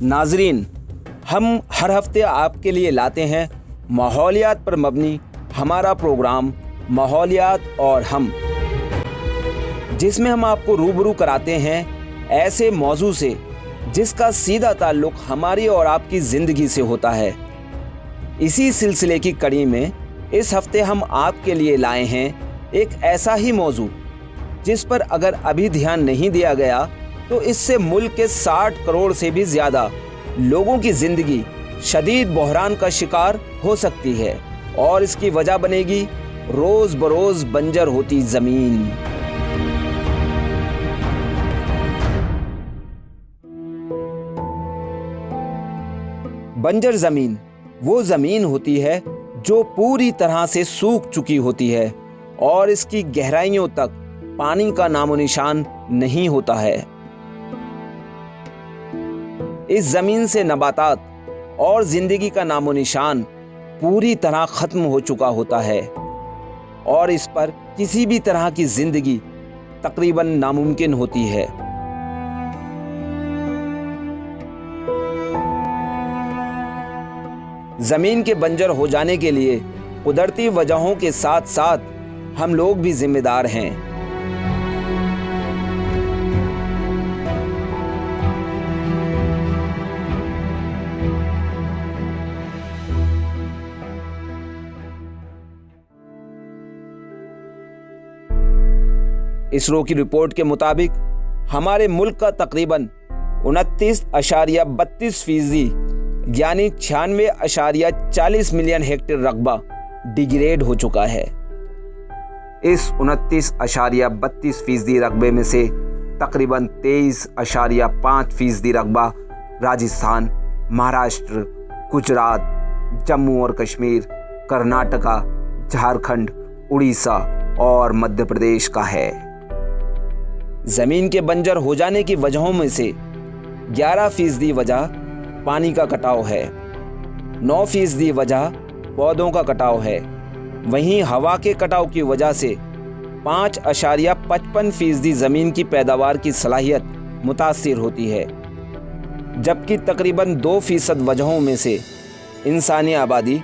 नाजरीन, हम हर हफ्ते आपके लिए लाते हैं माहौलियात पर मबनी हमारा प्रोग्राम माहौलियात और हम, जिसमें हम आपको रूबरू कराते हैं ऐसे मौजू से जिसका सीधा ताल्लुक हमारी और आपकी ज़िंदगी से होता है। इसी सिलसिले की कड़ी में इस हफ्ते हम आपके लिए लाए हैं एक ऐसा ही मौजू जिस पर अगर अभी ध्यान नहीं दिया गया तो इससे मुल्क के 60 करोड़ से भी ज़्यादा लोगों की ज़िंदगी शदीद बहरान का शिकार हो सकती है और इसकी वजह बनेगी रोज़ बरोज़ बंजर होती ज़मीन। बंजर ज़मीन वो ज़मीन होती है जो पूरी तरह से सूख चुकी होती है और इसकी गहराइयों तक पानी का नामो निशान नहीं होता है। इस ज़मीन से नबातात और ज़िंदगी का नामो निशान पूरी तरह ख़त्म हो चुका होता है और इस पर किसी भी तरह की ज़िंदगी तकरीबन नामुमकिन होती है। ज़मीन के बंजर हो जाने के लिए कुदरती वजहों के साथ साथ हम लोग भी जिम्मेदार हैं। इसरो की रिपोर्ट के मुताबिक हमारे मुल्क का तकरीबन 29.32% यानी 96.40 मिलियन हेक्टेयर रकबा डिग्रेड हो चुका है। इस 29.32% रकबे में से तकरीबन 23.5% रकबा राजस्थान, महाराष्ट्र, गुजरात, जम्मू और कश्मीर, कर्नाटका, झारखंड, उड़ीसा और मध्य प्रदेश का है। ज़मीन के बंजर हो जाने की वजहों में से 11% वजह पानी का कटाव है, 9% वजह पौधों का कटाव है। वहीं हवा के कटाव की वजह से 5.55% ज़मीन की पैदावार की सलाहियत मुतासिर होती है, जबकि तकरीबन 2% वजहों में से इंसानी आबादी,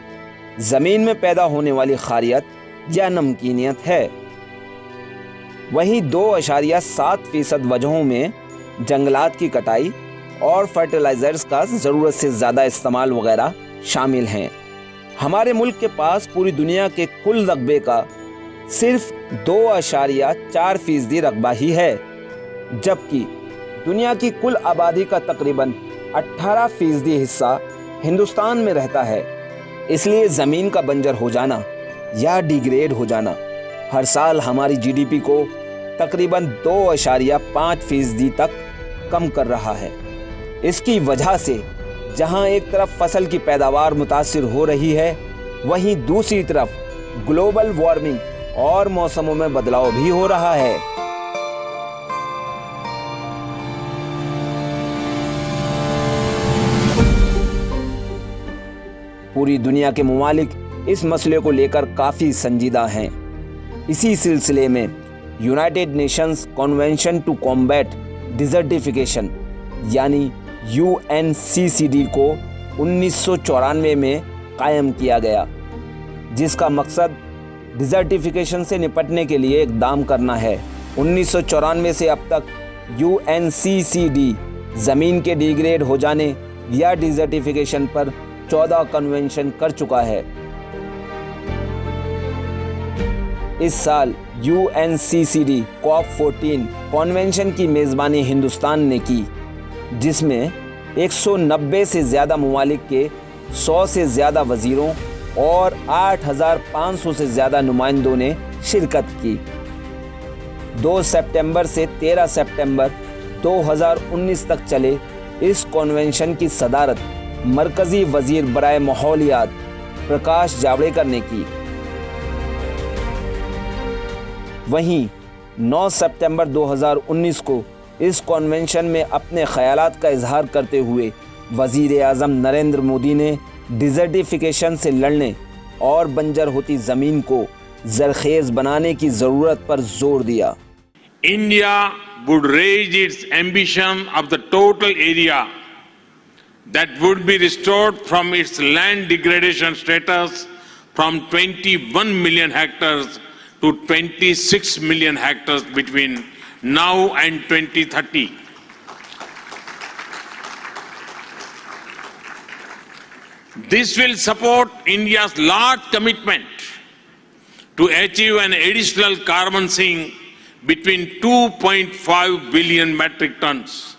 ज़मीन में पैदा होने वाली खारियत या नमकीनियत है। वहीं 2.7% वजहों में जंगलात की कटाई और फर्टिलाइज़र्स का ज़रूरत से ज़्यादा इस्तेमाल वगैरह शामिल हैं। हमारे मुल्क के पास पूरी दुनिया के कुल रकबे का सिर्फ 2.4% रकबा ही है, जबकि दुनिया की कुल आबादी का तकरीबन 18% हिस्सा हिंदुस्तान में रहता है। इसलिए ज़मीन का बंजर हो जाना या डिग्रेड हो जाना हर साल हमारी जीडीपी को तकरीबन 2.5% तक कम कर रहा है। इसकी वजह से जहां एक तरफ फसल की पैदावार मुतासिर हो रही है, वहीं दूसरी तरफ ग्लोबल वार्मिंग और मौसमों में बदलाव भी हो रहा है। पूरी दुनिया के मुमालिक इस मसले को लेकर काफ़ी संजीदा हैं। इसी सिलसिले में United Nations Convention to Combat Desertification यानी UNCCD को 1994 में कायम किया गया, जिसका मकसद डिजर्टिफिकेशन से निपटने के लिए इक़दाम करना है। 1994 से अब तक UNCCD ज़मीन के डिग्रेड हो जाने या डिजर्टिफिकेशन पर 14 कन्वेंशन कर चुका है। इस साल UNCCD COP14 कन्वेंशन की मेज़बानी हिंदुस्तान ने की, जिसमें 190 से ज़्यादा मुमालिक के 100 से ज़्यादा वज़ीरों और 8,500 से ज़्यादा नुमाइंदों ने शिरकत की। 2 सितंबर से 13 सितंबर 2019 तक चले इस कन्वेंशन की सदारत मरकज़ी वज़ीर बराए माहौलियात प्रकाश जावड़ेकर ने की। वहीं 9 सितंबर 2019 को इस कन्वेंशन में अपने ख़यालात का इजहार करते हुए वज़ीर आज़म नरेंद्र मोदी ने डिजर्टिफिकेशन से लड़ने और बंजर होती ज़मीन को ज़रखेज़ बनाने की ज़रूरत पर जोर दिया। India would raise its ambition of the total area that would be restored from its land degradation status from 21 million hectares to 26 million hectares between now and 2030. This will support India's large commitment to achieve an additional carbon sink between 2.5 billion metric tons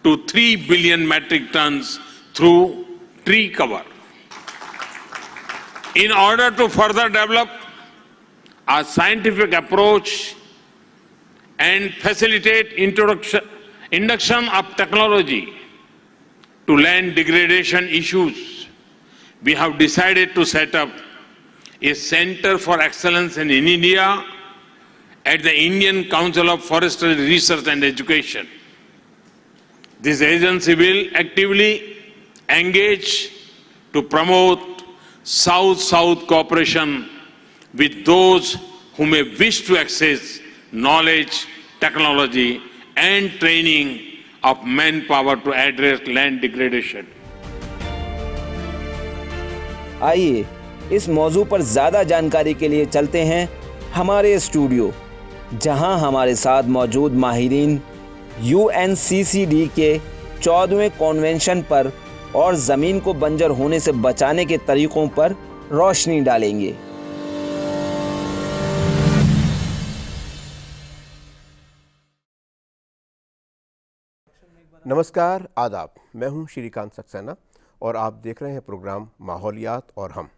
to 3 billion metric tons through tree cover. In order to further develop a scientific approach and facilitate induction of technology to land degradation issues, we have decided to set up a Center for Excellence in India at the Indian Council of Forestry Research and Education. This agency will actively engage to promote South-South cooperation with those who may wish to access knowledge, technology and training of manpower to address land degradation. आइए इस मौजू पर ज़्यादा जानकारी के लिए चलते हैं हमारे स्टूडियो, जहां हमारे साथ मौजूद माहिरीन UNCCD के 14वें कॉन्वेंशन पर और ज़मीन को बंजर होने से बचाने के तरीक़ों पर रोशनी डालेंगे। नमस्कार, आदाब। मैं हूं श्रीकांत सक्सेना और आप देख रहे हैं प्रोग्राम माहौलियात और हम।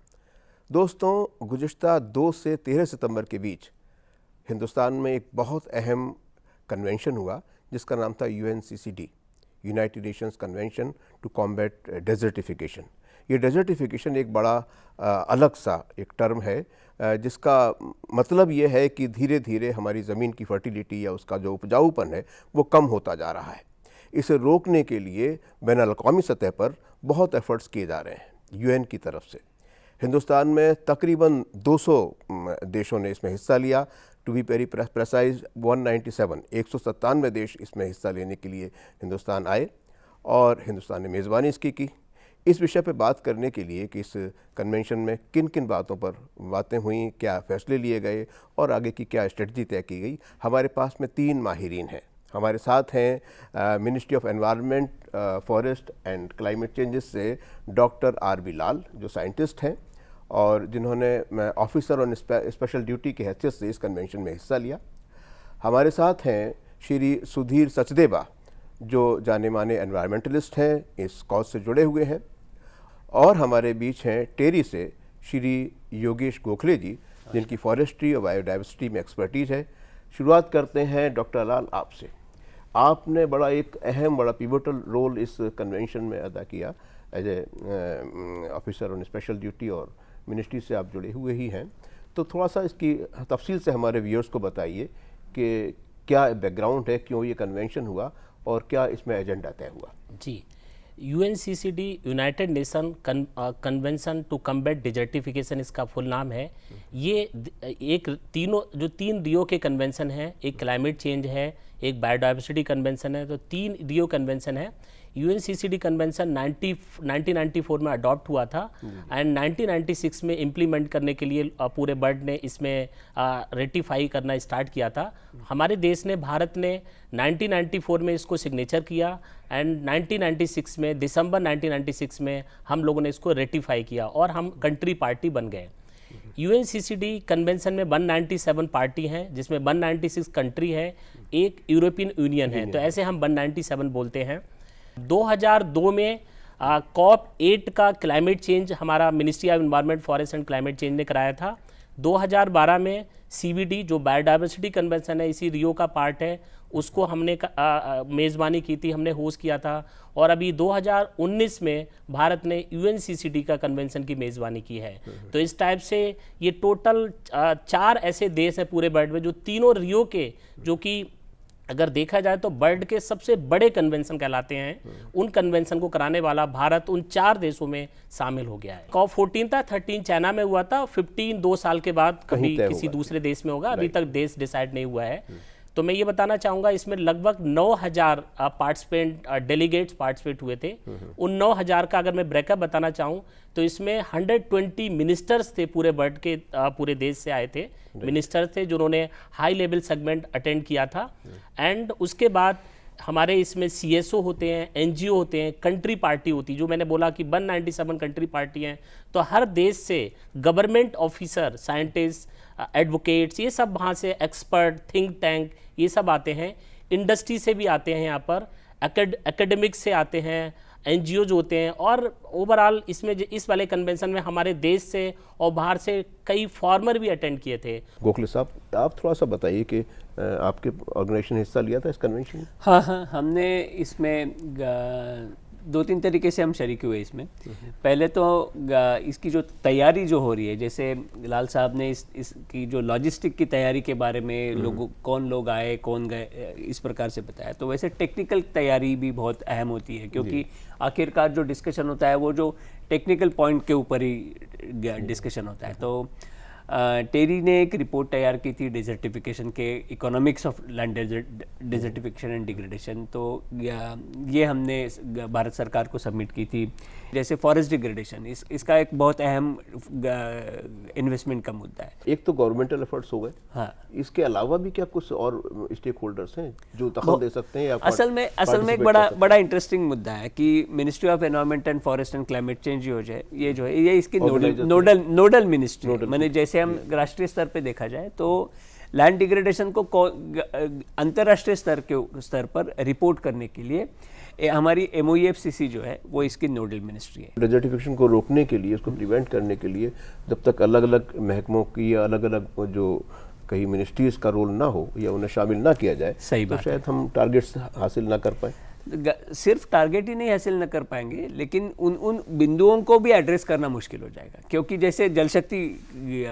दोस्तों, गुज़िश्ता 2 से 13 सितंबर के बीच हिंदुस्तान में एक बहुत अहम कन्वेंशन हुआ जिसका नाम था UNCCD, United Nations Convention to Combat Desertification. ये डेजर्टिफिकेशन एक बड़ा अलग सा एक टर्म है जिसका मतलब ये है कि धीरे धीरे हमारी ज़मीन की फर्टिलिटी या उसका जो उपजाऊपन है वो कम होता जा रहा है। इसे रोकने के लिए बैनुल-अक़वामी सतह पर बहुत एफ़र्ट्स किए जा रहे हैं UN की तरफ से। हिंदुस्तान में तकरीबन 200 देशों ने इसमें हिस्सा लिया। टू बी वेरी प्रेसाइज 197 देश इसमें हिस्सा लेने के लिए हिंदुस्तान आए और हिंदुस्तान ने मेज़बानी इसकी की। इस विषय पे बात करने के लिए कि इस कन्वेंशन में किन किन बातों पर बातें हुई, क्या फ़ैसले लिए गए और आगे की क्या स्ट्रेटजी तय की गई, हमारे पास में 3 माहिरीन हैं। हमारे साथ हैं ministry of environment, forest and climate changes से डॉक्टर RB लाल, जो साइंटिस्ट हैं और जिन्होंने ऑफिसर ऑन स्पेशल ड्यूटी की हैसियत से इस कन्वेंशन में हिस्सा लिया। हमारे साथ हैं श्री सुधीर सचदेवा, जो जाने माने एनवायरमेंटलिस्ट हैं, इस कॉज से जुड़े हुए हैं। और हमारे बीच हैं टेरी से श्री योगेश गोखले जी, जिनकी फॉरेस्ट्री और बायोडाइवर्सिटी में एक्सपर्टीज़ है। शुरुआत करते हैं डॉक्टर लाल आपसे। आपने एक अहम पिवोटल रोल इस कन्वेंशन में अदा किया as a officer on special duty और मिनिस्ट्री से आप जुड़े हुए ही हैं। तो थोड़ा सा इसकी तफसील से हमारे व्यूअर्स को बताइए कि क्या बैकग्राउंड है, क्यों ये कन्वेंशन हुआ और क्या इसमें एजेंडा तय हुआ। जी, UNCCD United Nation Convention to Combat Desertification इसका फुल नाम है। ये एक तीन रियो के कन्वेंशन हैं, एक क्लाइमेट चेंज है, एक बायोडाइवर्सिटी कन्वेंशन है, तो 3 रियो कन्वेंशन है। UNCCD कन्वेंशन 1994 में अडॉप्ट हुआ था एंड 1996 में इम्प्लीमेंट करने के लिए पूरे वर्ल्ड ने इसमें रेटिफाई करना स्टार्ट किया था। हमारे देश ने, भारत ने 1994 में इसको सिग्नेचर किया एंड 1996 में, दिसंबर 1996 में हम लोगों ने इसको रेटिफाई किया और हम कंट्री पार्टी बन गए। UNCCD कन्वेंशन में 197 पार्टी हैं, जिसमें 196 कंट्री है, एक यूरोपियन यूनियन है, तो ऐसे हम 197 बोलते हैं। 2002 में COP8 का क्लाइमेट चेंज हमारा ministry of environment, forest and climate change ने कराया था। 2012 में CBD जो बायोडाइवर्सिटी कन्वेंशन है, इसी रियो का पार्ट है, उसको हमने मेज़बानी की थी, हमने होस्ट किया था। और अभी 2019 में भारत ने UNCCD का कन्वेंशन की मेज़बानी की है। तो इस टाइप से ये टोटल 4 ऐसे देश हैं पूरे वर्ल्ड में जो तीनों रियो के, जो कि अगर देखा जाए तो वर्ल्ड के सबसे बड़े कन्वेंशन कहलाते हैं, उन कन्वेंशन को कराने वाला भारत उन 4 देशों में शामिल हो गया है। COP14 था, 13 चाइना में हुआ था, 15 2 साल के बाद कभी किसी दूसरे देश में होगा, अभी तक देश डिसाइड नहीं हुआ है। तो मैं ये बताना चाहूँगा इसमें लगभग 9,000 डेलीगेट्स पार्टिसिपेट हुए थे। उन 9,000 का अगर मैं ब्रेकअप बताना चाहूँ तो इसमें 120 मिनिस्टर्स थे पूरे वर्ल्ड के, पूरे देश से आए थे मिनिस्टर्स थे जिन्होंने हाई लेवल सेगमेंट अटेंड किया था। एंड उसके बाद हमारे इसमें CSO होते हैं, NGO होते हैं, कंट्री पार्टी होती है, जो मैंने बोला कि 197 कंट्री पार्टी हैं। तो हर देश से गवर्नमेंट ऑफिसर, साइंटिस्ट, एडवोकेट्स, ये सब वहाँ से एक्सपर्ट, थिंक टैंक, ये सब आते हैं। इंडस्ट्री से भी आते हैं यहाँ पर, एकेडमिक्स से आते हैं, NGO जो होते हैं। और ओवरऑल इसमें इस वाले कन्वेंशन में हमारे देश से और बाहर से कई फॉर्मर भी अटेंड किए थे। गोखले साहब, आप थोड़ा सा बताइए कि आपके ऑर्गेनाइजेशन ने हिस्सा लिया था इस कन्वेंशन में? हाँ, हमने इसमें 2-3 तरीके से हम शरीक हुए इसमें। पहले तो इसकी जो तैयारी जो हो रही है, जैसे लाल साहब ने इसकी जो लॉजिस्टिक की तैयारी के बारे में, लोगों कौन लोग आए, कौन गए, इस प्रकार से बताया। तो वैसे टेक्निकल तैयारी भी बहुत अहम होती है, क्योंकि आखिरकार जो डिस्कशन होता है वो जो टेक्निकल पॉइंट के ऊपर ही डिस्कशन होता है। तो टेरी ने एक रिपोर्ट तैयार की थी डिजर्टिफिकेशन के, economics of land desertification and degradation. तो ये हमने भारत सरकार को सबमिट की थी। जैसे फॉरेस्ट डिग्रेडेशन, इसका एक बहुत अहम इन्वेस्टमेंट का मुद्दा है। एक तो गवर्नमेंटल एफर्ट्स हो गए, हाँ, इसके अलावा भी क्या कुछ और स्टेक होल्डर्स हैं जो दखल दे सकते हैं या असल में एक बड़ा इंटरेस्टिंग मुद्दा है कि ministry of environment and forest and climate change ये इसकी नोडल मिनिस्ट्री, मैंने जैसे हम राष्ट्रीय स्तर पे देखा जाए तो लैंड डिग्रेडेशन को अंतर्राष्ट्रीय स्तर पर रिपोर्ट करने के लिए हमारी MOEFCC जो है वो इसकी नोडल मिनिस्ट्री है। डिजर्टिफिकेशन को रोकने के लिए, उसको प्रिवेंट करने के लिए जब तक अलग अलग महकमों की या अलग अलग जो कहीं मिनिस्ट्रीज का रोल ना हो या उन्हें शामिल ना किया जाए, सही तो बात शायद हम टारगेट्स हासिल ना कर पाए। सिर्फ टारगेट ही नहीं हासिल न कर पाएंगे, लेकिन उन बिंदुओं को भी एड्रेस करना मुश्किल हो जाएगा। क्योंकि जैसे जल शक्ति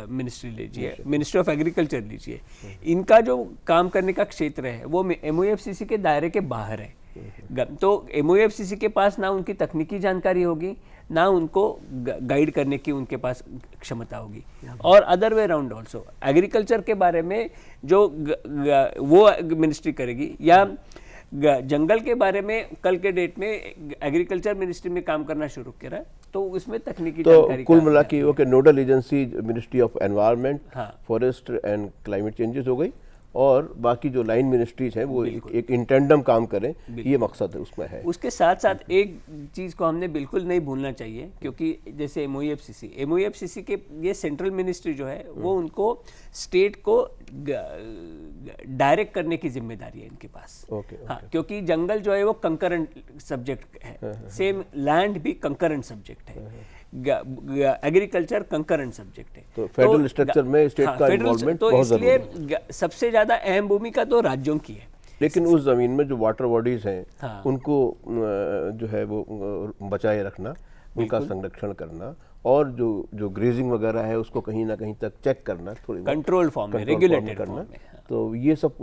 मिनिस्ट्री लीजिए, मिनिस्ट्री ऑफ एग्रीकल्चर लीजिए, इनका जो काम करने का क्षेत्र है वो MOEFCC के दायरे के बाहर है। तो MOEFCC के पास ना उनकी तकनीकी जानकारी होगी, ना उनको गाइड करने की उनके पास क्षमता होगी। और other way round also agriculture के बारे में जो वो मिनिस्ट्री करेगी, या जंगल के बारे में कल के डेट में एग्रीकल्चर मिनिस्ट्री में काम करना शुरू करा, तो उसमें तकनीकी जानकारी कुल मिला के okay, nodal agency ministry of environment, forest and climate changes हो गई, और बाकी जो लाइन मिनिस्ट्रीज हैं वो एक इन टेंडम काम करें, ये मकसद है उसमें है। उसके साथ साथ एक चीज़ को हमने बिल्कुल नहीं भूलना चाहिए, क्योंकि जैसे MOEFCC के ये सेंट्रल मिनिस्ट्री जो है वो उनको स्टेट को डायरेक्ट करने की जिम्मेदारी है इनके पास। हाँ, क्योंकि जंगल जो है वो कंकरेंट सब्जेक्ट है, सेम लैंड भी कंकरेंट सब्जेक्ट है, एग्रीकल्चर कंकरेंट सब्जेक्ट है। तो फेडरल स्ट्रक्चर में स्टेट का इन्वॉल्वमेंट बहुत जरूरी है। तो इसलिए सबसे ज्यादा अहम भूमिका तो राज्यों की है। लेकिन उस जमीन में जो वाटर बॉडीज हैं उनको जो है वो बचाए रखना, उनका संरक्षण करना, और जो ग्रेजिंग वगैरह है उसको कहीं ना कहीं तक चेक करना, थोड़ी कंट्रोल फॉर्म में, रेगुलेटेड करना, तो ये सब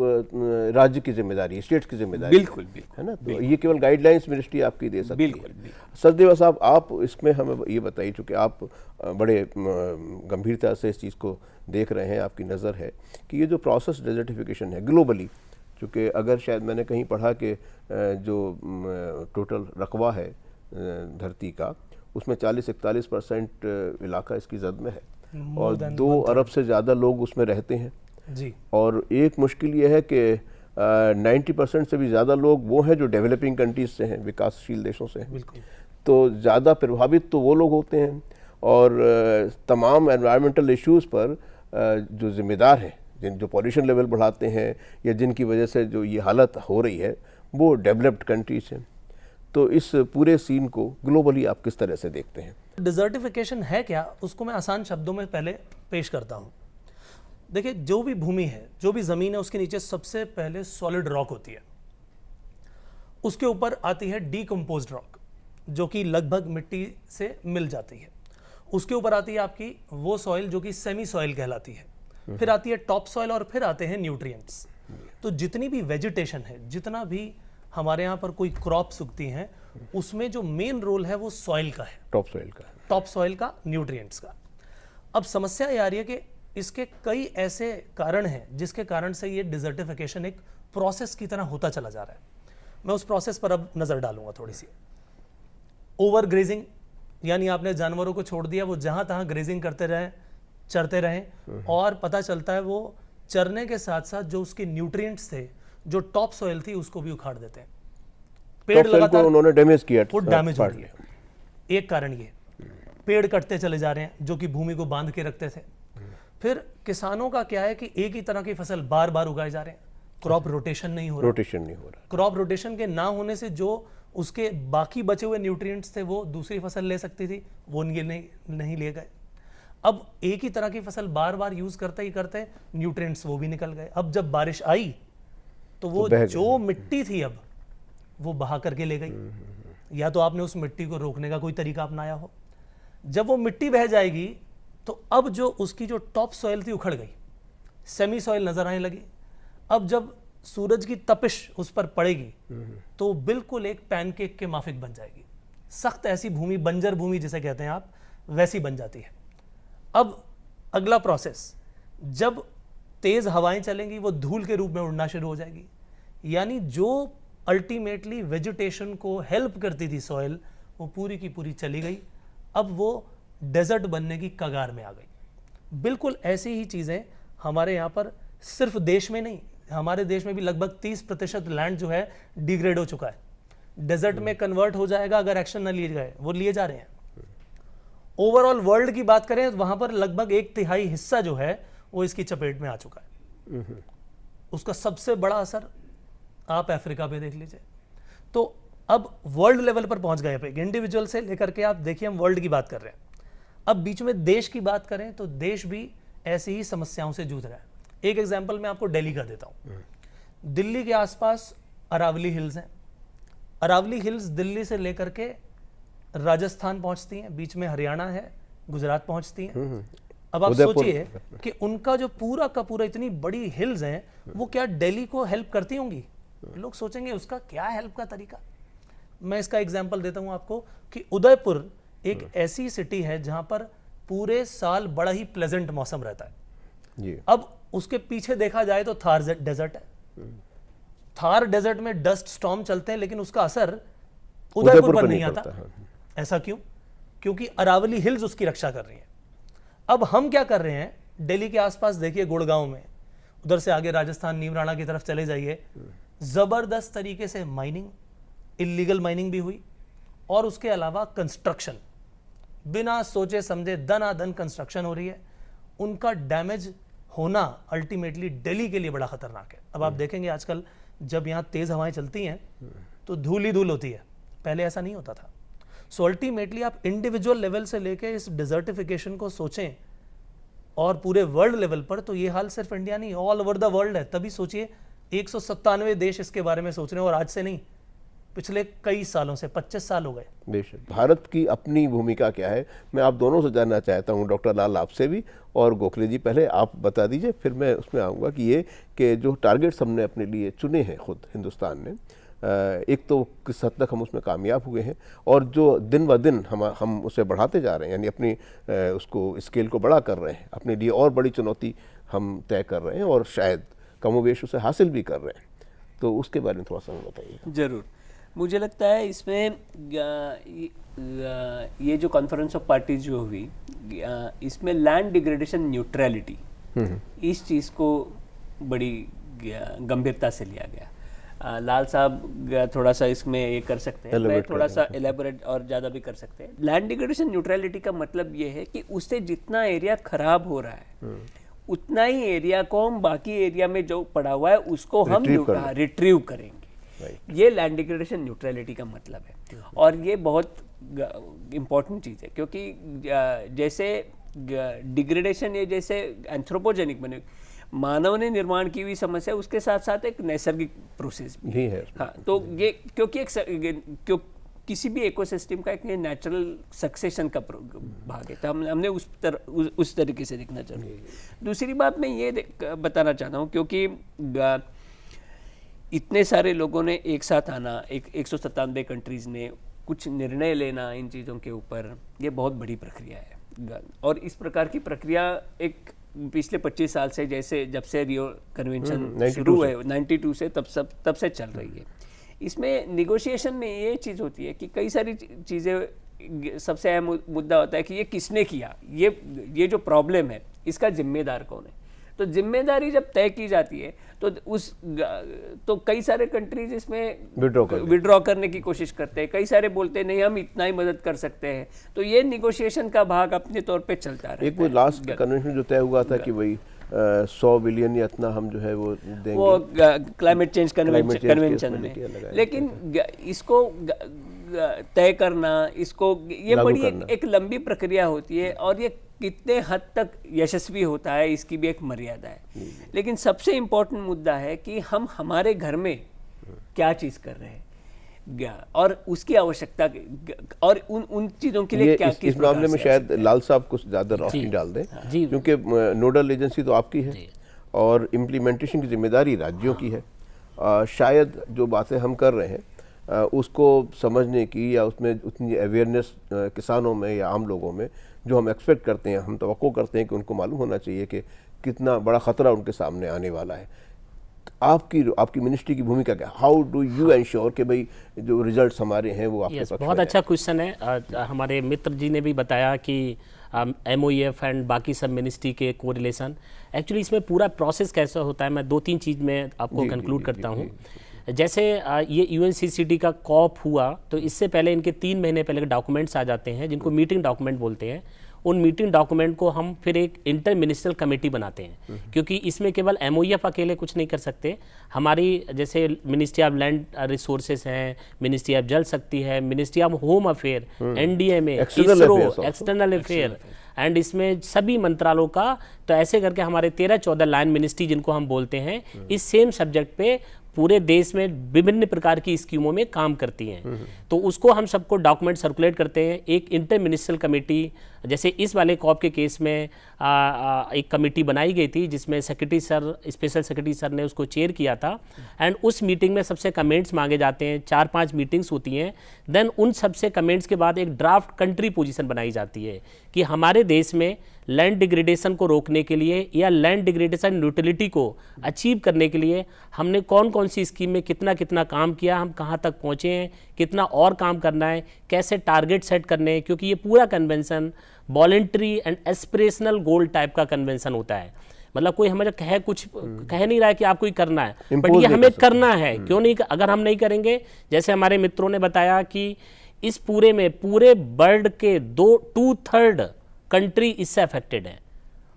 राज्य की जिम्मेदारी है, स्टेट्स की जिम्मेदारी बिल्कुल है ना। तो ये केवल गाइडलाइंस मिनिस्ट्री आपकी दे सकती है। सचदेवा साहब, आप इसमें हमें ये बताइए, चूँकि आप बड़े गंभीरता से इस चीज़ को देख रहे हैं, आपकी नज़र है कि ये जो प्रोसेस डेजर्टिफिकेशन है ग्लोबली, चूँकि अगर शायद मैंने कहीं पढ़ा कि जो टोटल रकबा है धरती का, उसमें 40-41% इलाका इसकी जद में है, और 2 अरब से ज़्यादा लोग उसमें रहते हैं जी। और एक मुश्किल ये है कि 90% से भी ज़्यादा लोग वो हैं जो डेवलपिंग कंट्रीज से हैं, विकासशील देशों से हैं। तो ज़्यादा प्रभावित तो वो लोग होते हैं, और तमाम एनवायरमेंटल इश्यूज़ पर जो जिम्मेदार हैं, जो पॉल्यूशन लेवल बढ़ाते हैं या जिनकी वजह से जो ये हालत हो रही है, वो डेवलप्ड कंट्रीज हैं। तो इस पूरे सीन को ग्लोबली आप किस तरह से देखते हैं? डिजर्टिफिकेशन है क्या, उसको मैं आसान शब्दों में पहले पेश करता हूँ। देखिए, जो भी भूमि है, जो भी ज़मीन है, उसके नीचे सबसे पहले सॉलिड रॉक होती है, उसके ऊपर आती है डीकम्पोज्ड रॉक जो कि लगभग मिट्टी से मिल जाती है, उसके ऊपर आती है आपकी वो सॉइल जो कि सेमी सॉइल कहलाती है, फिर आती है टॉप सॉइल, और फिर आते हैं न्यूट्रिएंट्स। तो जितनी भी वेजिटेशन है, जितना भी हमारे यहाँ पर कोई क्रॉप्स उगती हैं, उसमें जो मेन रोल है वो सॉइल का है, टॉप सॉइल का, न्यूट्रिएंट्स का। अब समस्या ये आ रही है कि इसके कई ऐसे कारण हैं जिसके कारण से ये डिजर्टिफिकेशन एक प्रोसेस की तरह होता चला जा रहा है। मैं उस प्रोसेस पर अब नज़र डालूंगा थोड़ी सी। ओवर ग्रेजिंग, यानी आपने जानवरों को छोड़ दिया, वो जहाँ तहाँ ग्रेजिंग करते रहें, चरते रहें, और पता चलता है वो चरने के साथ साथ जो उसके न्यूट्रिएंट्स थे, जो टॉप सॉइल थी, उसको भी उखाड़ देते हैं। पेड़ लगातार उन्होंने डैमेज किया, वो डैमेज हो रही है। एक कारण ये, पेड़ कटते चले जा रहे हैं जो कि भूमि को बांध के रखते थे। फिर किसानों का क्या है कि एक ही तरह की फसल बार बार उगाए जा रहे हैं, क्रॉप रोटेशन नहीं हो रहा। क्रॉप रोटेशन के ना होने से जो उसके बाकी बचे हुए न्यूट्रिएंट्स थे वो दूसरी फसल ले सकती थी, वो नहीं ले गए। अब एक ही तरह की फसल बार बार यूज करते ही करते न्यूट्रिएंट्स वो भी निकल गए। अब जब बारिश आई तो वो जो मिट्टी थी अब वो बहा करके ले गई। या तो आपने उस मिट्टी को रोकने का कोई तरीका अपनाया हो। जब वो मिट्टी बह जाएगी तो अब जो उसकी जो टॉप सॉइल थी उखड़ गई, सेमी सॉइल नजर आने लगी। अब जब सूरज की तपिश उस पर पड़ेगी तो बिल्कुल एक पैनकेक के माफिक बन जाएगी। सख्त ऐसी भूमि, बंजर भूमि जिसे कहते हैं आप, वैसी बन जाती है। अब अगला प्रोसेस, जब तेज हवाएं चलेंगी वो धूल के रूप में उड़ना शुरू हो जाएगी। यानी जो अल्टीमेटली वेजिटेशन को हेल्प करती थी सॉइल, वो पूरी की पूरी चली गई। अब वो डेजर्ट बनने की कगार में आ गई। बिल्कुल ऐसी ही चीज़ें हमारे यहाँ पर, सिर्फ देश में नहीं, हमारे देश में भी लगभग 30% लैंड जो है डिग्रेड हो चुका है। डेजर्ट में कन्वर्ट हो जाएगा अगर एक्शन न लिए गए, वो लिए जा रहे हैं। ओवरऑल वर्ल्ड की बात करें तो वहां पर लगभग 1/3 हिस्सा जो है वो इसकी चपेट में आ चुका है। उसका सबसे बड़ा असर आप अफ्रीका पे देख लीजिए। तो अब वर्ल्ड लेवल पर पहुंच गए, इंडिविजुअल से लेकर के आप देखिए, हम वर्ल्ड की बात कर रहे हैं। अब बीच में देश की बात करें तो देश भी ऐसी ही समस्याओं से जूझ रहा है। एक एग्जांपल मैं आपको दिल्ली का देता हूं। दिल्ली के आसपास अरावली हिल्स हैं। अरावली हिल्स दिल्ली से लेकर के राजस्थान पहुंचती हैं, बीच में हरियाणा है, गुजरात पहुंचती हैं। अब आप सोचिए कि उनका जो पूरा का पूरा इतनी बड़ी हिल्स हैं, वो क्या दिल्ली को हेल्प करती होंगी? लोग सोचेंगे उसका क्या हेल्प का तरीका। मैं इसका एग्जांपल देता हूं आपको कि उदयपुर एक ऐसी सिटी है जहां पर पूरे साल बड़ा ही प्लेजेंट मौसम रहता है जी। अब उसके पीछे देखा जाए तो थार डेजर्ट है। थार डेजर्ट में डस्ट स्टॉर्म चलते हैं, लेकिन उसका असर उदयपुर पर नहीं आता। ऐसा क्यों? क्योंकि अरावली हिल्स उसकी रक्षा कर रही हैं। अब हम क्या कर रहे हैं, दिल्ली के आसपास देखिए, गुड़गांव में, उधर से आगे राजस्थान नीमराणा की तरफ चले जाइए, जबरदस्त तरीके से माइनिंग, इलीगल माइनिंग भी हुई, और उसके अलावा कंस्ट्रक्शन, बिना सोचे समझे दनादन कंस्ट्रक्शन हो रही है। उनका डैमेज होना अल्टीमेटली दिल्ली के लिए बड़ा खतरनाक है। अब आप देखेंगे आजकल जब यहाँ तेज हवाएं चलती हैं तो धूल ही धूल होती है, पहले ऐसा नहीं होता था। सो अल्टीमेटली आप इंडिविजुअल लेवल से लेके इस डिजर्टिफिकेशन को सोचें और पूरे वर्ल्ड लेवल पर, तो ये हाल सिर्फ इंडिया नहीं, ऑल ओवर द वर्ल्ड है। तभी सोचिए 197 देश इसके बारे में सोच रहे हैं, और आज से नहीं, पिछले कई सालों से, 25 साल हो गए। बेशक भारत की अपनी भूमिका क्या है, मैं आप दोनों से जानना चाहता हूं, डॉक्टर लाल आपसे भी और गोखले जी। पहले आप बता दीजिए, फिर मैं उसमें आऊँगा कि ये कि जो टारगेट्स हमने अपने लिए चुने हैं खुद हिंदुस्तान ने, एक तो किस हद तक हम उसमें कामयाब हुए हैं, और जो दिन ब दिन हम उसे बढ़ाते जा रहे हैं, यानी अपनी उसको स्केल को बड़ा कर रहे हैं, अपने लिए और बड़ी चुनौती हम तय कर रहे हैं और शायद कमोबेश उसे हासिल भी कर रहे हैं। तो उसके बारे में थोड़ा सा बताइए। ज़रूर। मुझे लगता है इसमें ये जो कॉन्फ्रेंस ऑफ पार्टीज जो हुई, इसमें लैंड डिग्रेडेशन न्यूट्रलिटी, इस चीज़ को बड़ी गंभीरता से लिया गया। लाल साहब थोड़ा सा इसमें ये कर सकते हैं, मैं थोड़ा सा एलेबोरेट और ज़्यादा भी कर सकते हैं। लैंड डिग्रेडेशन न्यूट्रलिटी का मतलब ये है कि उससे जितना एरिया खराब हो रहा है उतना ही एरिया को हम बाकी एरिया में जो पड़ा हुआ है उसको हम रिट्रीव करेंगे। ये लैंड डिग्रेडेशन न्यूट्रलिटी का मतलब है, और ये बहुत इम्पोर्टेंट चीज़ है, क्योंकि जैसे डिग्रेडेशन ये जैसे एंथ्रोपोजेनिक बने, मानव ने निर्माण की हुई समस्या, उसके साथ साथ एक नैसर्गिक प्रोसेस भी है। हाँ, तो ये क्योंकि किसी भी इकोसिस्टम का एक नेचुरल सक्सेशन का भाग है, तो हमने उस तरीके से देखना चाहिए। दूसरी बात मैं ये बताना चाहता हूँ, क्योंकि इतने सारे लोगों ने एक साथ आना, 197 कंट्रीज़ ने कुछ निर्णय लेना इन चीज़ों के ऊपर, ये बहुत बड़ी प्रक्रिया है, और इस प्रकार की प्रक्रिया एक पिछले 25 साल से, जैसे जब से रियो कन्वेंशन 92 शुरू से। है 92 से, तब से चल रही है। इसमें निगोशिएशन में ये चीज़ होती है कि कई सारी चीज़ें, सबसे अहम मुद्दा होता है कि ये किसने किया, ये जो प्रॉब्लम है इसका जिम्मेदार कौन है। तो जिम्मेदारी जब तय की जाती है तो कई सारे कंट्रीज इसमें विड्रॉ करने की कोशिश करते हैं, कई सारे बोलते हैं नहीं हम इतना ही मदद कर सकते हैं। तो ये निगोशिएशन का भाग अपने तौर पे चलता रहता है। एक वो लास्ट कन्वेंशन जो तय हुआ था कि भाई 100 बिलियन या इतना हम जो है वो देंगे, वो क्लाइमेट चेंज कन्वेंशन में में, लगाया। लेकिन इसको तय करना, इसको ये लागू बड़ी करना। एक लंबी प्रक्रिया होती है और ये कितने हद तक यशस्वी होता है इसकी भी एक मर्यादा है। लेकिन सबसे इम्पोर्टेंट मुद्दा है कि हम हमारे घर में क्या चीज़ कर रहे हैं और उसकी आवश्यकता और उन चीज़ों के लिए ये क्या इस मामले में शायद लाल साहब कुछ ज़्यादा रोशनी डाल दें, जी। क्योंकि नोडल एजेंसी तो आपकी है और इम्प्लीमेंटेशन की जिम्मेदारी राज्यों की है। शायद जो बातें हम कर रहे हैं उसको समझने की या उसमें उतनी अवेयरनेस किसानों में या आम लोगों में जो हम एक्सपेक्ट करते हैं, हम तवक्को करते हैं कि उनको मालूम होना चाहिए कि कितना बड़ा ख़तरा उनके सामने आने वाला है। आपकी मिनिस्ट्री की भूमिका क्या, हाउ डू यू एंश्योर कि भाई जो रिजल्ट्स हमारे हैं वो आपके पक्ष बहुत में अच्छा क्वेश्चन है। हमारे मित्र जी ने भी बताया कि MOEF एंड बाकी सब मिनिस्ट्री के कोरिलेशन, एक्चुअली इसमें पूरा प्रोसेस कैसा होता है, मैं 2-3 चीज़ में आपको कंक्लूड करता हूँ। जैसे ये UNCCD का कॉप हुआ तो इससे पहले इनके 3 महीने पहले डॉक्यूमेंट्स आ जाते हैं जिनको मीटिंग डॉक्यूमेंट बोलते हैं। उन मीटिंग डॉक्यूमेंट को हम फिर एक इंटर मिनिस्ट्रियल कमेटी बनाते हैं, क्योंकि इसमें केवल MOEF अकेले कुछ नहीं कर सकते। हमारी जैसे मिनिस्ट्री ऑफ लैंड रिसोर्सेज हैं, मिनिस्ट्री ऑफ जल शक्ति है, ministry of home affair, NDMA, ISRO, external affair and इसमें सभी मंत्रालयों का, तो ऐसे करके हमारे 13-14 लाइन मिनिस्ट्री जिनको हम बोलते हैं इस सेम सब्जेक्ट पे पूरे देश में विभिन्न प्रकार की स्कीमों में काम करती हैं। तो उसको हम सबको डॉक्यूमेंट सर्कुलेट करते हैं। एक इंटर मिनिस्ट्रियल कमेटी, जैसे इस वाले कॉप के केस में एक कमेटी बनाई गई थी जिसमें secretary sir, special secretary sir ने उसको चेयर किया था एंड उस मीटिंग में सबसे कमेंट्स मांगे जाते हैं। 4-5 मीटिंग्स होती हैं। देन उन सबसे कमेंट्स के बाद एक ड्राफ्ट कंट्री पोजीशन बनाई जाती है कि हमारे देश में लैंड डिग्रेडेशन को रोकने के लिए या लैंड डिग्रेडेशन न्यूट्रलिटी को अचीव करने के लिए हमने कौन कौन सी स्कीम में कितना कितना काम किया, हम कहाँ तक पहुँचे हैं, कितना और काम करना है, कैसे टारगेट सेट करने हैं, क्योंकि ये पूरा convention voluntary and aspirational goal type का कन्वेंशन होता है। मतलब कोई हमें कह नहीं रहा है कि आपको ही करना है, बट ये हमें करना है। क्यों नहीं, अगर हम नहीं करेंगे, जैसे हमारे मित्रों ने बताया कि इस पूरे में पूरे वर्ल्ड के 2/3 कंट्री इससे अफेक्टेड है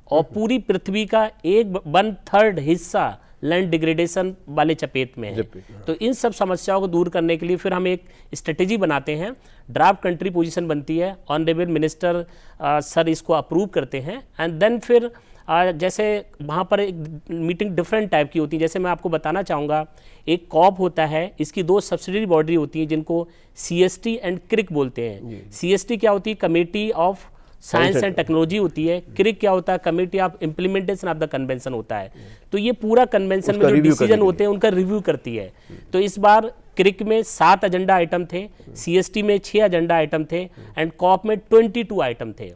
और पूरी पृथ्वी का 1/3 हिस्सा लैंड डिग्रेडेशन वाले चपेट में है। तो इन सब समस्याओं को दूर करने के लिए फिर हम एक स्ट्रेटेजी बनाते हैं, ड्राफ्ट कंट्री पोजीशन बनती है, ऑनरेबल मिनिस्टर सर इसको अप्रूव करते हैं एंड देन फिर जैसे वहाँ पर एक मीटिंग डिफरेंट टाइप की होती है। जैसे मैं आपको बताना चाहूँगा, एक कॉप होता है, इसकी 2 सब्सिडरी बॉडी होती हैं जिनको CST एंड क्रिक बोलते हैं। CST क्या होती है, committee of science and technology होती है। क्रिक क्या होता है, committee of implementation of the convention होता है। तो ये पूरा कन्वेंशन में जो डिसीजन होते हैं उनका रिव्यू करती है। तो इस बार क्रिक में 7 एजेंडा आइटम थे, CST में 6 एजेंडा आइटम थे एंड कॉप में 22 आइटम थे।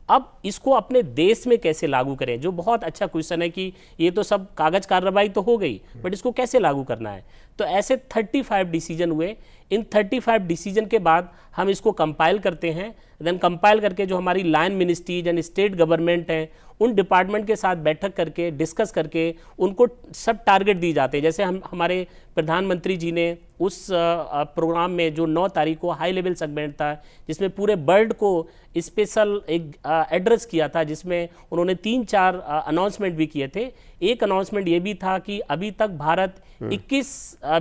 अब इसको अपने देश में कैसे लागू करें, जो बहुत अच्छा क्वेश्चन है कि ये तो सब कागज कार्रवाई तो हो गई, बट इसको कैसे लागू करना है। तो ऐसे 35 डिसीजन हुए। इन 35 डिसीजन के बाद हम इसको कंपाइल करते हैं। देन कंपाइल करके जो हमारी line ministries and state government हैं उन डिपार्टमेंट के साथ बैठक करके डिस्कस करके उनको सब टारगेट दिए जाते हैं। जैसे हमारे प्रधानमंत्री जी ने उस प्रोग्राम में जो 9 तारीख को हाई लेवल सेगमेंट था जिसमें पूरे वर्ल्ड को स्पेशल एक एड्रेस किया था, जिसमें उन्होंने 3-4 अनाउंसमेंट भी किए थे। एक अनाउंसमेंट ये भी था कि अभी तक भारत 21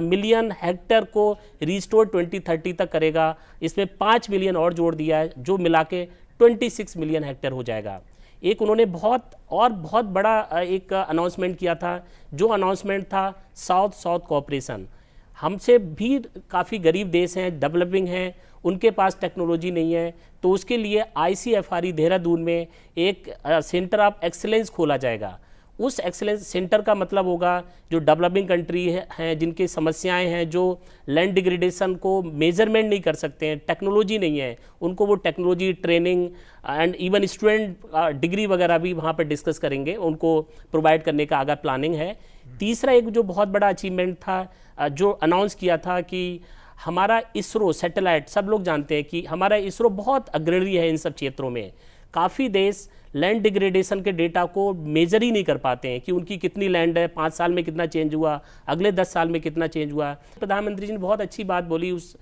मिलियन हेक्टेयर को रिस्टोर 2030 तक करेगा। इसमें 5 मिलियन और जोड़ दिया है, जो मिला के 26 मिलियन हेक्टेयर हो जाएगा। एक उन्होंने बहुत बड़ा एक अनाउंसमेंट किया था, जो अनाउंसमेंट था साउथ कोऑपरेशन। हमसे भी काफ़ी गरीब देश हैं, डेवलपिंग हैं, उनके पास टेक्नोलॉजी नहीं है, तो उसके लिए ICFRE देहरादून में एक सेंटर ऑफ एक्सीलेंस खोला जाएगा। उस एक्सेलेंस सेंटर का मतलब होगा जो डेवलपिंग कंट्री हैं, जिनकी समस्याएं हैं, जो लैंड डिग्रेडेशन को मेजरमेंट नहीं कर सकते हैं, टेक्नोलॉजी नहीं है, उनको वो technology training and even student degree वगैरह भी वहाँ पर डिस्कस करेंगे, उनको प्रोवाइड करने का आगे प्लानिंग है। तीसरा एक जो बहुत बड़ा अचीवमेंट था, जो अनाउंस किया था कि हमारा इसरो सैटेलाइट, सब लोग जानते हैं कि हमारा इसरो बहुत अग्रणी है इन सब क्षेत्रों में। काफ़ी देश लैंड डिग्रेडेशन के डेटा को मेजर ही नहीं कर पाते हैं कि उनकी कितनी लैंड है, 5 साल में कितना चेंज हुआ, अगले 10 साल में कितना चेंज हुआ। प्रधानमंत्री जी ने बहुत अच्छी बात बोली उस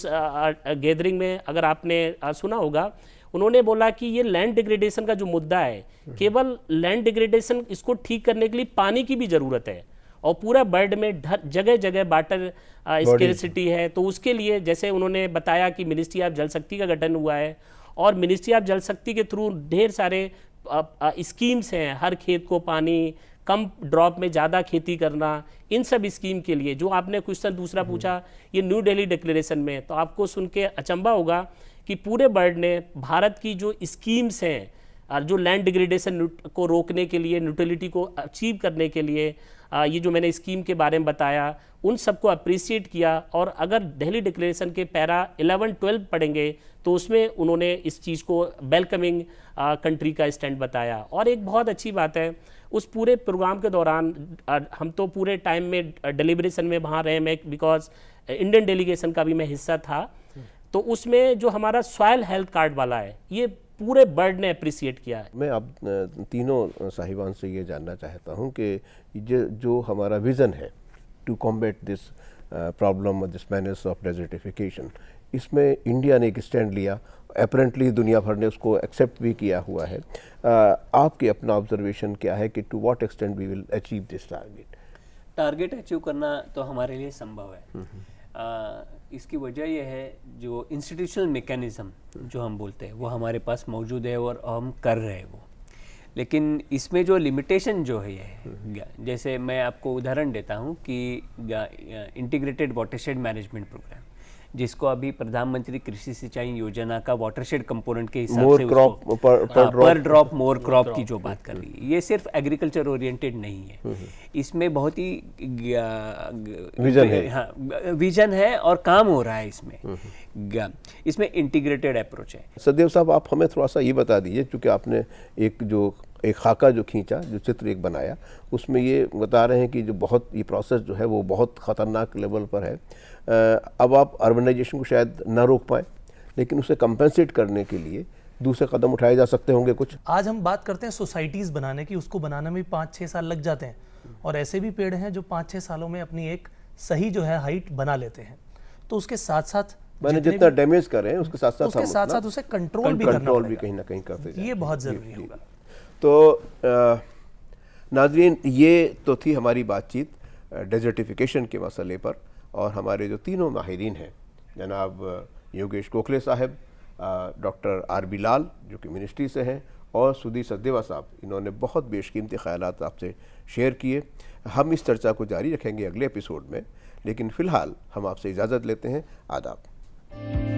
गैदरिंग में, अगर आपने सुना होगा, उन्होंने बोला कि ये लैंड डिग्रेडेशन का जो मुद्दा है, केवल लैंड डिग्रेडेशन, इसको ठीक करने के लिए पानी की भी ज़रूरत है, और पूरा वर्ल्ड में जगह जगह वाटर स्केर्सिटी है। तो उसके लिए जैसे उन्होंने बताया कि मिनिस्ट्री ऑफ जल शक्ति का गठन हुआ है, और मिनिस्ट्री ऑफ जल शक्ति के थ्रू ढेर सारे स्कीम्स हैं, हर खेत को पानी, कम ड्रॉप में ज़्यादा खेती करना, इन सब स्कीम के लिए। जो आपने क्वेश्चन दूसरा पूछा ये न्यू दिल्ली डिक्लेरेशन में, तो आपको सुन के अचंभा होगा कि पूरे वर्ल्ड ने भारत की जो स्कीम्स हैं, जो लैंड डिग्रेडेशन को रोकने के लिए, न्यूट्रलिटी को अचीव करने के लिए, ये जो मैंने स्कीम के बारे में बताया, उन सबको अप्रिशिएट किया। और अगर दिल्ली डिक्लेरेशन के पैरा 11-12 पढ़ेंगे तो उसमें उन्होंने इस चीज़ को वेलकमिंग कंट्री का स्टैंड बताया। और एक बहुत अच्छी बात है, उस पूरे प्रोग्राम के दौरान हम तो पूरे टाइम में डिलीब्रेशन में वहाँ रहे, मैं बिकॉज इंडियन डेलीगेशन का भी मैं हिस्सा था, तो उसमें जो हमारा सॉयल हेल्थ कार्ड वाला है, ये पूरे वर्ल्ड ने अप्रिशिएट किया है। मैं आप तीनों साहिबान से ये जानना चाहता हूँ कि जो हमारा विज़न है to combat this problem this manners of desertification, इसमें इंडिया ने एक स्टैंड लिया, अपेरेंटली दुनिया भर ने उसको एक्सेप्ट भी किया हुआ है। आपके अपना ऑब्जर्वेशन क्या है कि to what extent we will achieve this target achieve करना तो हमारे लिए संभव है। इसकी वजह यह है, जो इंस्टीट्यूशनल मैकेनिज्म जो हम बोलते हैं वो हमारे पास मौजूद है और हम कर रहे हैं वो। लेकिन इसमें जो लिमिटेशन जो है, जैसे मैं आपको उदाहरण देता हूँ कि इंटीग्रेटेड वाटरशेड मैनेजमेंट प्रोग्राम, जिसको अभी प्रधानमंत्री कृषि सिंचाई योजना का वाटरशेड कंपोनेंट के हिसाब से पर ड्रॉप मोर क्रॉप की जो बात कर रही है, ये सिर्फ एग्रीकल्चर ओरिएंटेड नहीं है, इसमें बहुत ही विजन है और काम हो रहा है इसमें इंटीग्रेटेड अप्रोच है। सदेव साहब, आप हमें थोड़ा सा ये बता दीजिए, क्योंकि आपने एक खाका जो खींचा, जो चित्र एक बनाया, उसमें ये बता रहे हैं कि जो बहुत ये प्रोसेस जो है वो बहुत ख़तरनाक लेवल पर है। अब आप अर्बनाइजेशन को शायद ना रोक पाए, लेकिन उसे कंपेंसेट करने के लिए दूसरे कदम उठाए जा सकते होंगे कुछ। आज हम बात करते हैं सोसाइटीज़ बनाने की, उसको बनाने में 5-6 साल लग जाते हैं, और ऐसे भी पेड़ हैं जो 5-6 सालों में अपनी एक सही जो है हाइट बना लेते हैं। तो उसके साथ साथ मैंने जितना डैमेज कर रहे हैं उसके साथ साथ उसे कंट्रोल भी कहीं ना कहीं करते जाएं। ये बहुत ज़रूरी होगा। तो नाज़रीन, ये तो थी हमारी बातचीत डेजर्टिफिकेशन के मसले पर, और हमारे जो तीनों माहिरीन हैं, जनाब योगेश गोखले साहब, डॉक्टर आर.बी. लाल जो कि मिनिस्ट्री से हैं, और सुधीर सचदेवा साहब, इन्होंने बहुत बेशकीमती ख्यालात आपसे शेयर किए। हम इस चर्चा को जारी रखेंगे अगले एपिसोड में, लेकिन फ़िलहाल हम आपसे इजाज़त लेते हैं। आदाब।